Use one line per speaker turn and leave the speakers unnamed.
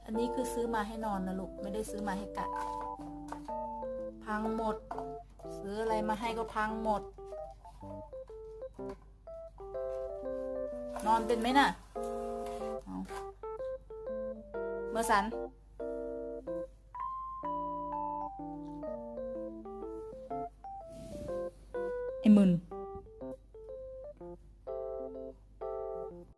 อันนี้คือซื้อมาให้นอนนะลูกไม่ได้ซื้อมาให้กัดพังหมดซื้ออะไรมาให้ก็พังหมดนอนเป็นไหมน่ะเอาเมื่อสันไอ้มึน